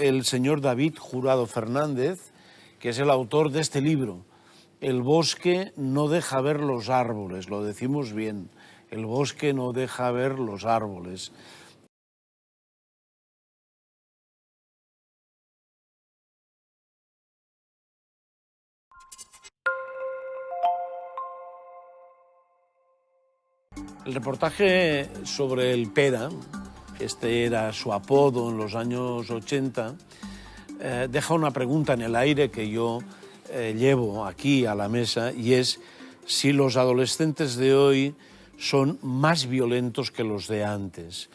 el señor David Jurado Fernández, que es el autor de este libro. El bosque no deja ver los árboles, lo decimos bien. El bosque no deja ver los árboles. El reportaje sobre el Pera, este era su apodo en los años 80, deja una pregunta en el aire que yo llevo aquí a la mesa, y es si los adolescentes de hoy son más violentos que los de antes.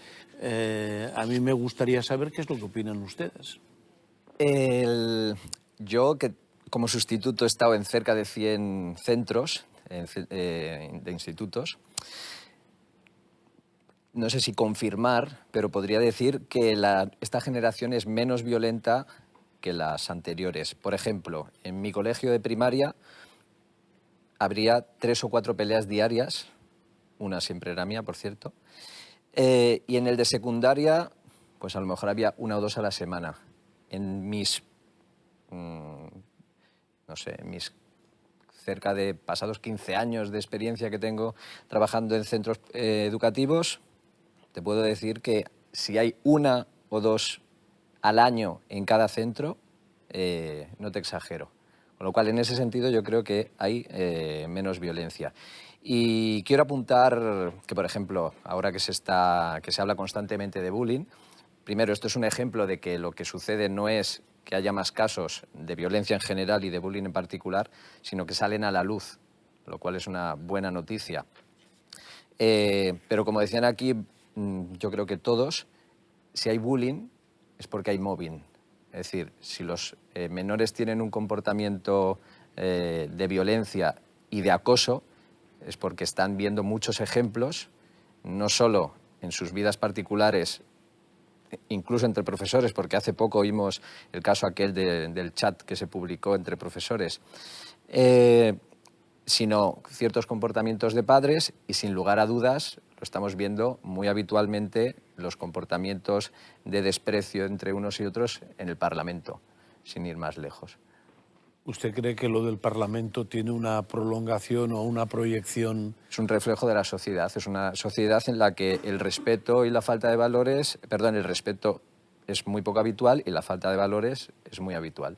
A mí me gustaría saber qué es lo que opinan ustedes. Yo, que como sustituto he estado en cerca de 100 centros de institutos, no sé si confirmar, pero podría decir que esta generación es menos violenta que las anteriores. Por ejemplo, en mi colegio de primaria habría 3 o 4 peleas diarias, una siempre era mía, por cierto, y en el de secundaria, pues a lo mejor había 1 o 2 a la semana. En mis, no sé, en mis cerca de pasados 15 años de experiencia que tengo trabajando en centros educativos, te puedo decir que si hay 1 o 2 al año en cada centro, no te exagero. Con lo cual, en ese sentido, yo creo que hay menos violencia. Y quiero apuntar que, por ejemplo, ahora que se habla constantemente de bullying, primero, esto es un ejemplo de que lo que sucede no es que haya más casos de violencia en general y de bullying en particular, sino que salen a la luz, lo cual es una buena noticia. Pero como decían aquí, yo creo que todos, si hay bullying es porque hay mobbing. Es decir, si los menores tienen un comportamiento de violencia y de acoso, es porque están viendo muchos ejemplos, no solo en sus vidas particulares, incluso entre profesores, porque hace poco oímos el caso aquel del chat que se publicó entre profesores, sino ciertos comportamientos de padres y, sin lugar a dudas, lo estamos viendo muy habitualmente, los comportamientos de desprecio entre unos y otros en el Parlamento, sin ir más lejos. ¿Usted cree que lo del Parlamento tiene una prolongación o una proyección? Es un reflejo de la sociedad, es una sociedad en la que el respeto y la falta de valores, perdón, el respeto es muy poco habitual y la falta de valores es muy habitual.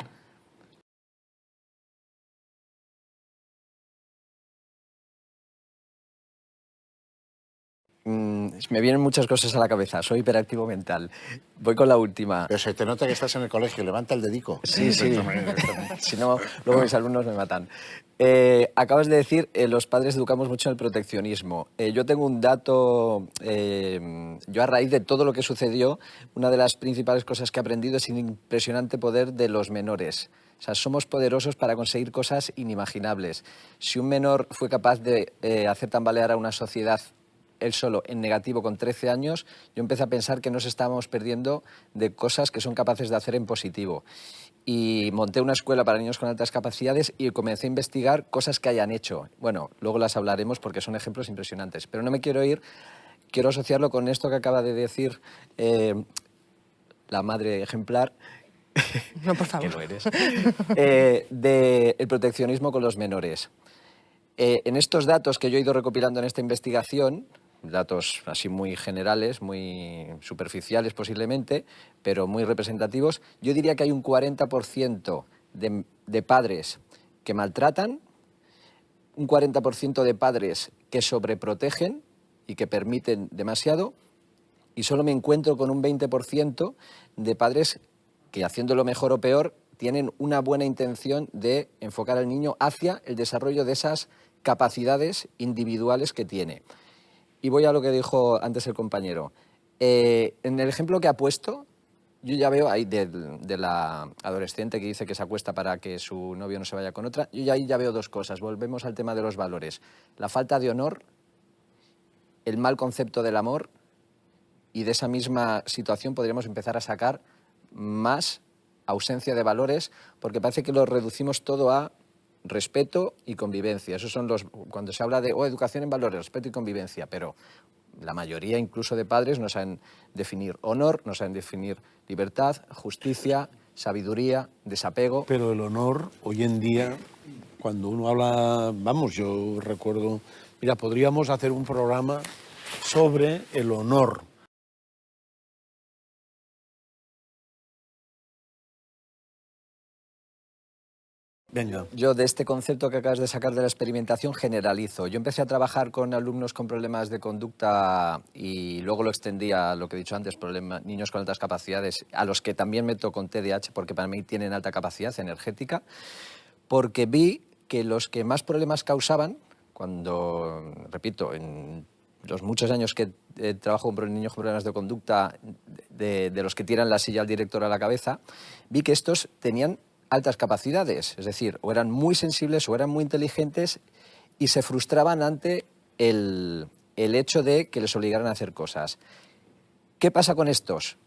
Me vienen muchas cosas a la cabeza, soy hiperactivo mental. Voy con la última. Pero se te nota que estás en el colegio, levanta el dedico. Sí, sí, si no, luego mis alumnos me matan. Acabas de decir, los padres educamos mucho en el proteccionismo. Yo tengo un dato, yo a raíz de todo lo que sucedió, una de las principales cosas que he aprendido es el impresionante poder de los menores. O sea, somos poderosos para conseguir cosas inimaginables. Si un menor fue capaz de hacer tambalear a una sociedad él solo en negativo con 13 años, yo empecé a pensar que nos estábamos perdiendo de cosas que son capaces de hacer en positivo. Y monté una escuela para niños con altas capacidades y comencé a investigar cosas que hayan hecho. Bueno, luego las hablaremos porque son ejemplos impresionantes. Pero no me quiero ir, quiero asociarlo con esto que acaba de decir la madre ejemplar. No, por favor. Que lo eres. Del proteccionismo con los menores. En estos datos que yo he ido recopilando en esta investigación, datos así muy generales, muy superficiales posiblemente, pero muy representativos, yo diría que hay un 40% de padres que maltratan, un 40% de padres que sobreprotegen y que permiten demasiado, y solo me encuentro con un 20% de padres que, haciéndolo mejor o peor, tienen una buena intención de enfocar al niño hacia el desarrollo de esas capacidades individuales que tiene. Y voy a lo que dijo antes el compañero. En el ejemplo que ha puesto, yo ya veo ahí de la adolescente que dice que se acuesta para que su novio no se vaya con otra, yo ahí ya veo 2 cosas. Volvemos al tema de los valores. La falta de honor, el mal concepto del amor, y de esa misma situación podríamos empezar a sacar más ausencia de valores, porque parece que lo reducimos todo a respeto y convivencia. Esos son cuando se habla de educación en valores, respeto y convivencia, pero la mayoría incluso de padres no saben definir honor, no saben definir libertad, justicia, sabiduría, desapego. Pero el honor, hoy en día, cuando uno habla, vamos, yo recuerdo, mira, podríamos hacer un programa sobre el honor. Venga. Yo de este concepto que acabas de sacar de la experimentación generalizo. Yo empecé a trabajar con alumnos con problemas de conducta y luego lo extendí a lo que he dicho antes, niños con altas capacidades, a los que también meto con TDAH porque para mí tienen alta capacidad energética, porque vi que los que más problemas causaban, cuando, repito, en los muchos años que trabajo con niños con problemas de conducta, de los que tiran la silla al director a la cabeza, vi que estos tenían altas capacidades, es decir, o eran muy sensibles o eran muy inteligentes y se frustraban ante el hecho de que les obligaran a hacer cosas. ¿Qué pasa con estos?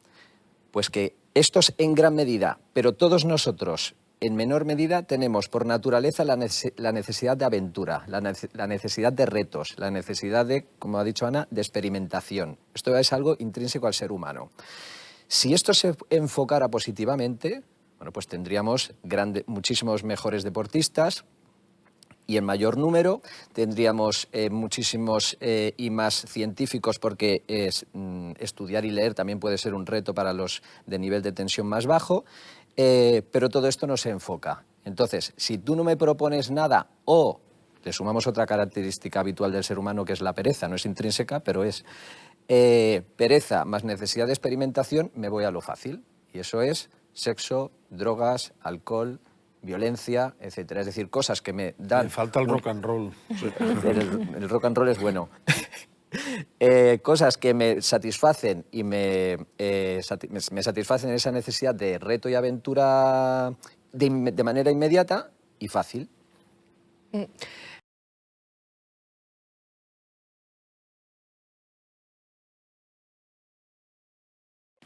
Pues que estos en gran medida, pero todos nosotros en menor medida, tenemos por naturaleza la necesidad de aventura, la necesidad de retos, la necesidad de, como ha dicho Ana, de experimentación. Esto es algo intrínseco al ser humano. Si esto se enfocara positivamente, bueno, pues tendríamos muchísimos mejores deportistas y en mayor número, tendríamos muchísimos y más científicos porque estudiar y leer también puede ser un reto para los de nivel de tensión más bajo, pero todo esto no se enfoca. Entonces, si tú no me propones nada o le sumamos otra característica habitual del ser humano que es la pereza, no es intrínseca, pero es pereza más necesidad de experimentación, me voy a lo fácil y eso es sexo, drogas, alcohol, violencia, etcétera. Es decir, cosas que me dan... Me falta el rock and roll. El rock and roll es bueno. Cosas que me satisfacen y me satisfacen esa necesidad de reto y aventura de manera inmediata y fácil.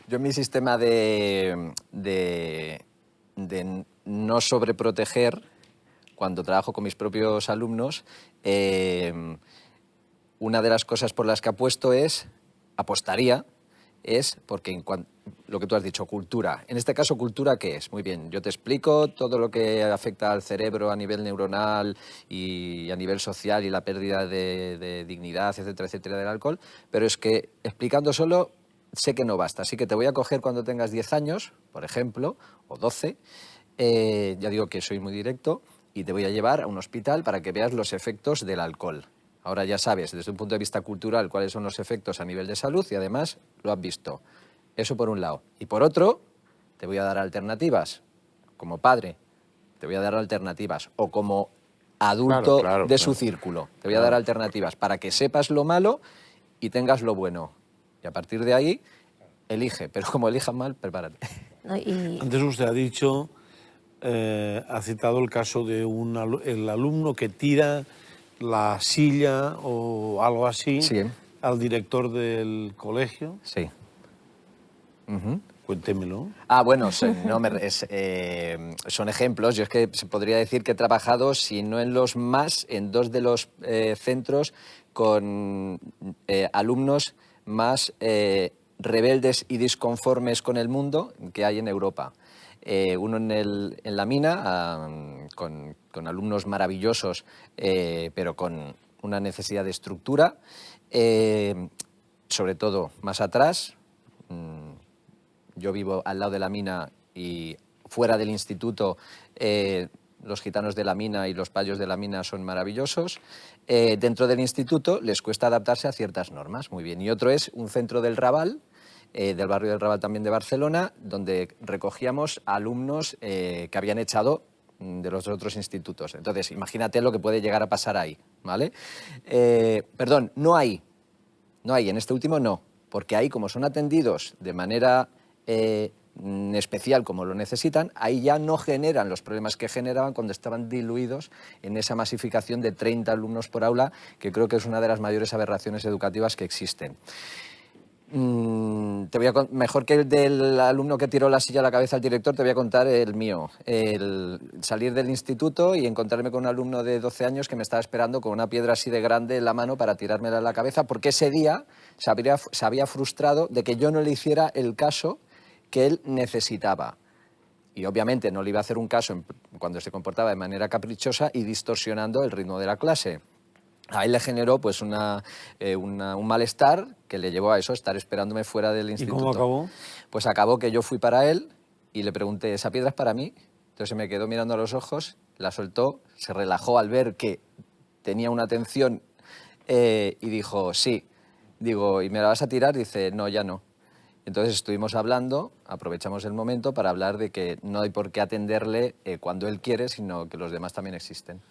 Yo en mi sistema de no sobreproteger, cuando trabajo con mis propios alumnos, una de las cosas por las que apostaría, es porque lo que tú has dicho, cultura. En este caso, ¿cultura qué es? Muy bien, yo te explico todo lo que afecta al cerebro a nivel neuronal y a nivel social y la pérdida de dignidad, etcétera, etcétera, del alcohol, pero es que explicando solo sé que no basta. Así que te voy a coger cuando tengas 10 años, por ejemplo, o 12, ya digo que soy muy directo, y te voy a llevar a un hospital para que veas los efectos del alcohol. Ahora ya sabes, desde un punto de vista cultural, cuáles son los efectos a nivel de salud y además lo has visto. Eso por un lado. Y por otro, te voy a dar alternativas. Como padre, te voy a dar alternativas. O como adulto de su círculo, te voy a dar alternativas para que sepas lo malo y tengas lo bueno. Y a partir de ahí, elige. Pero como elijas mal, prepárate. Antes usted ha dicho, ha citado el caso de el alumno que tira la silla o algo así al director del colegio. Sí. Cuéntemelo. Bueno, son ejemplos. Yo es que se podría decir que he trabajado, si no en los más, en dos de los centros con alumnos más rebeldes y disconformes con el mundo que hay en Europa. Uno en la mina, con alumnos maravillosos, pero con una necesidad de estructura. Sobre todo más atrás. Yo vivo al lado de la mina y fuera del instituto los gitanos de la mina y los payos de la mina son maravillosos. Dentro del instituto les cuesta adaptarse a ciertas normas, muy bien. Y otro es un centro del Raval, del barrio del Raval también de Barcelona, donde recogíamos alumnos que habían echado de los otros institutos. Entonces, imagínate lo que puede llegar a pasar ahí, ¿vale? Perdón, no hay, en este último no, porque ahí, como son atendidos de manera especial como lo necesitan, ahí ya no generan los problemas que generaban cuando estaban diluidos en esa masificación de 30 alumnos por aula, que creo que es una de las mayores aberraciones educativas que existen. Mejor que el del alumno que tiró la silla a la cabeza al director, te voy a contar el mío. El salir del instituto y encontrarme con un alumno de 12 años que me estaba esperando con una piedra así de grande en la mano para tirármela a la cabeza, porque ese día se había frustrado de que yo no le hiciera el caso que él necesitaba. Y obviamente no le iba a hacer un caso cuando se comportaba de manera caprichosa y distorsionando el ritmo de la clase. A él le generó pues un malestar que le llevó a eso, estar esperándome fuera del instituto. ¿Y cómo acabó? Pues acabó que yo fui para él y le pregunté, ¿esa piedra es para mí? Entonces se me quedó mirando a los ojos, la soltó, se relajó al ver que tenía una atención y dijo, sí. Digo, ¿y me la vas a tirar? Dice, no, ya no. Entonces estuvimos hablando, aprovechamos el momento para hablar de que no hay por qué atenderle cuando él quiere, sino que los demás también existen.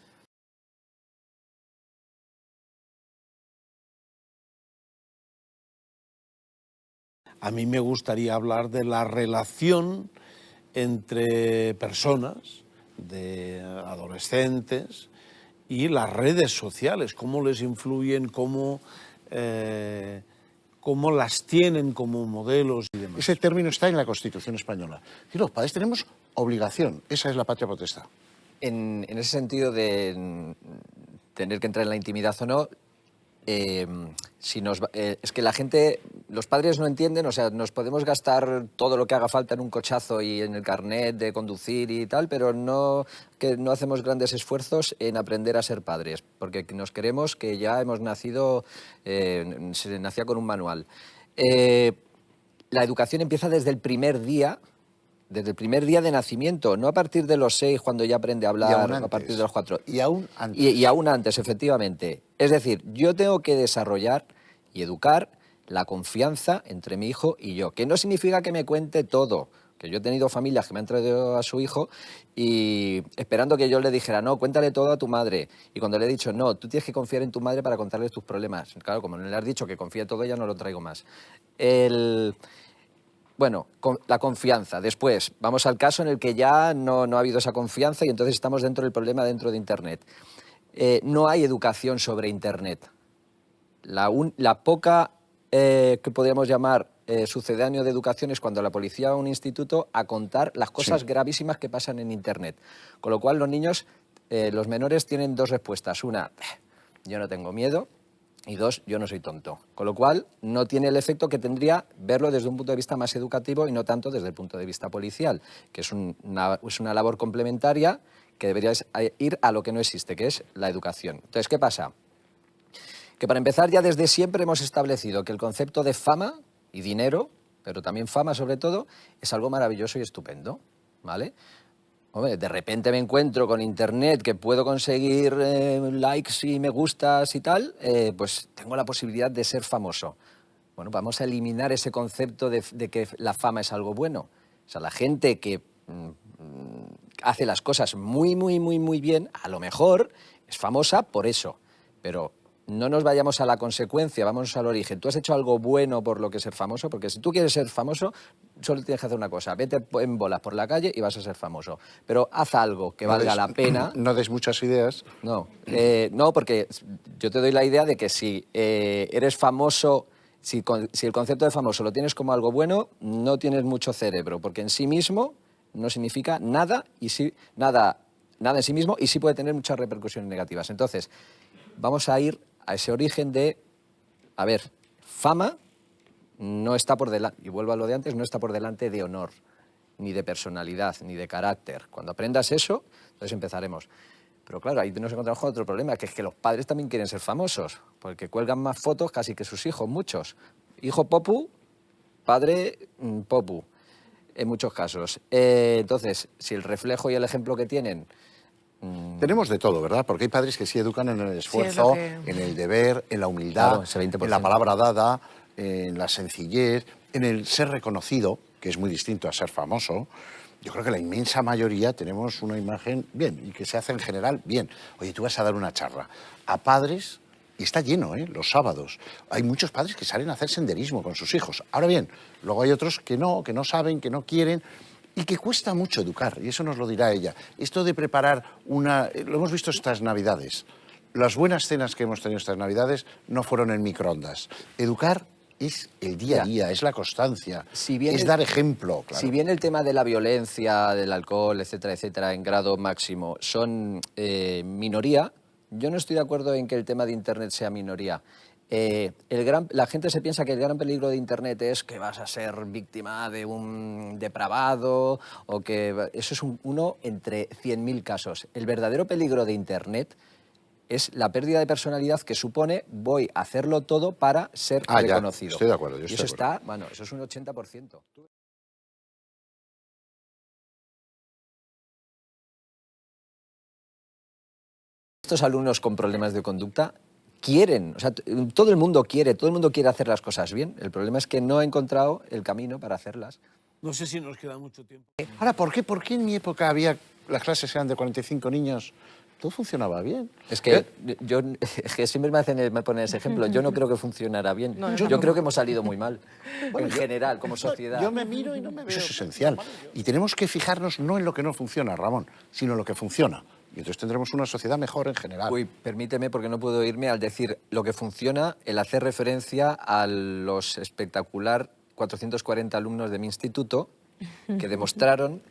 A mí me gustaría hablar de la relación entre personas, de adolescentes, y las redes sociales, cómo les influyen, cómo las tienen como modelos y demás. Ese término está en la Constitución española. Y los padres tenemos obligación, esa es la patria potestad. En ese sentido de tener que entrar en la intimidad o no, es que la gente, los padres no entienden, o sea, nos podemos gastar todo lo que haga falta en un cochazo y en el carnet de conducir y tal, pero no hacemos grandes esfuerzos en aprender a ser padres, porque nos creemos que ya hemos nacido, se nacía con un manual. La educación empieza desde el primer día. Desde el primer día de nacimiento, no a partir de los 6, cuando ya aprende a hablar, a partir de los 4. Y aún antes. Y aún antes, efectivamente. Es decir, yo tengo que desarrollar y educar la confianza entre mi hijo y yo, que no significa que me cuente todo, que yo he tenido familias que me han traído a su hijo y esperando que yo le dijera, no, cuéntale todo a tu madre. Y cuando le he dicho, no, tú tienes que confiar en tu madre para contarle tus problemas. Claro, como no le has dicho que confíe en todo, ya no lo traigo más. Bueno, la confianza. Después, vamos al caso en el que ya no ha habido esa confianza y entonces estamos dentro del problema dentro de Internet. No hay educación sobre Internet. La poca que podríamos llamar sucedáneo de educación es cuando la policía va a un instituto a contar las cosas gravísimas que pasan en Internet. Con lo cual los niños, los menores tienen dos respuestas. Una, yo no tengo miedo. Y dos, yo no soy tonto. Con lo cual, no tiene el efecto que tendría verlo desde un punto de vista más educativo y no tanto desde el punto de vista policial, que es una labor complementaria que debería ir a lo que no existe, que es la educación. Entonces, ¿qué pasa? Que para empezar, ya desde siempre hemos establecido que el concepto de fama y dinero, pero también fama sobre todo, es algo maravilloso y estupendo, ¿vale? Hombre, de repente me encuentro con Internet que puedo conseguir likes y me gustas y tal, pues tengo la posibilidad de ser famoso. Bueno, vamos a eliminar ese concepto de que la fama es algo bueno. O sea, la gente que hace las cosas muy, muy, muy, muy bien, a lo mejor es famosa por eso, pero no nos vayamos a la consecuencia, vamos al origen. Tú has hecho algo bueno por lo que ser famoso, porque si tú quieres ser famoso, solo tienes que hacer una cosa, vete en bolas por la calle y vas a ser famoso. Pero haz algo que valga la pena. No des muchas ideas. No, porque yo te doy la idea de que si eres famoso, si el concepto de famoso lo tienes como algo bueno, no tienes mucho cerebro, porque en sí mismo no significa nada nada en sí mismo y sí puede tener muchas repercusiones negativas. Entonces, vamos a ir a ese origen de, a ver, fama no está por delante, y vuelvo a lo de antes, no está por delante de honor, ni de personalidad, ni de carácter. Cuando aprendas eso, entonces empezaremos. Pero claro, ahí nos encontramos con otro problema, que es que los padres también quieren ser famosos, porque cuelgan más fotos casi que sus hijos, muchos. Hijo popu, padre popu, en muchos casos. Entonces, si el reflejo y el ejemplo que tienen... Tenemos de todo, ¿verdad? Porque hay padres que sí educan en el esfuerzo, en el deber, en la humildad, claro, ese 20%. En la palabra dada, en la sencillez, en el ser reconocido, que es muy distinto a ser famoso. Yo creo que la inmensa mayoría tenemos una imagen bien y que se hace en general bien. Oye, tú vas a dar una charla a padres y está lleno, los sábados. Hay muchos padres que salen a hacer senderismo con sus hijos. Ahora bien, luego hay otros que no saben, que no quieren... Y que cuesta mucho educar, y eso nos lo dirá ella. Esto de preparar lo hemos visto estas Navidades. Las buenas cenas que hemos tenido estas Navidades no fueron en microondas. Educar es el día a día, es la constancia, es dar ejemplo. Claro. Si bien el tema de la violencia, del alcohol, etcétera, etcétera, en grado máximo son minoría, yo no estoy de acuerdo en que el tema de Internet sea minoría. La gente se piensa que el gran peligro de Internet es que vas a ser víctima de un depravado o que eso es uno entre 100.000 casos. El verdadero peligro de Internet es la pérdida de personalidad que supone voy a hacerlo todo para ser reconocido. Ya, estoy de acuerdo. Y eso está, bueno, eso es un 80%. Estos alumnos con problemas de conducta quieren, o sea, todo el mundo quiere hacer las cosas bien. El problema es que no ha encontrado el camino para hacerlas. No sé si nos queda mucho tiempo. Ahora, ¿por qué en mi época había las clases eran de 45 niños? Todo funcionaba bien. Es que que siempre me ponen ese ejemplo. Yo no creo que funcionara bien. Yo creo que hemos salido muy mal, en general, como sociedad. Yo me miro y no me veo. Eso es esencial. Y tenemos que fijarnos no en lo que no funciona, Ramón, sino en lo que funciona. Y entonces tendremos una sociedad mejor en general. Uy, permíteme, porque no puedo irme al decir lo que funciona, el hacer referencia a los espectacular 440 alumnos de mi instituto que demostraron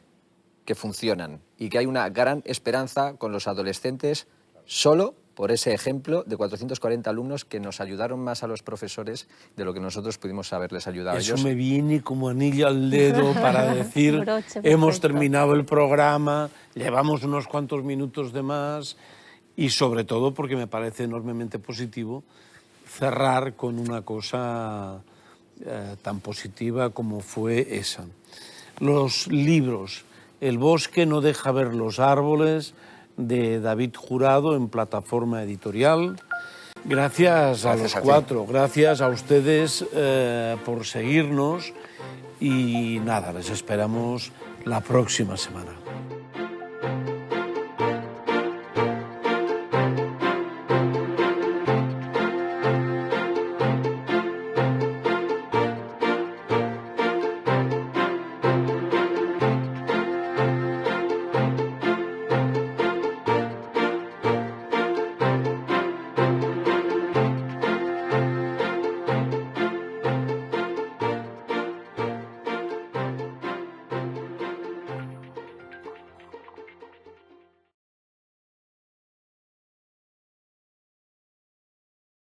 que funcionan y que hay una gran esperanza con los adolescentes solo por ese ejemplo de 440 alumnos que nos ayudaron más a los profesores de lo que nosotros pudimos haberles ayudado a ellos. Eso me viene como anillo al dedo para decir, hemos terminado el programa, llevamos unos cuantos minutos de más y sobre todo porque me parece enormemente positivo cerrar con una cosa tan positiva como fue esa. Los libros, El bosque no deja ver los árboles, de David Jurado, en Plataforma Editorial. Gracias a los cuatro, gracias a ustedes por seguirnos y nada, les esperamos la próxima semana.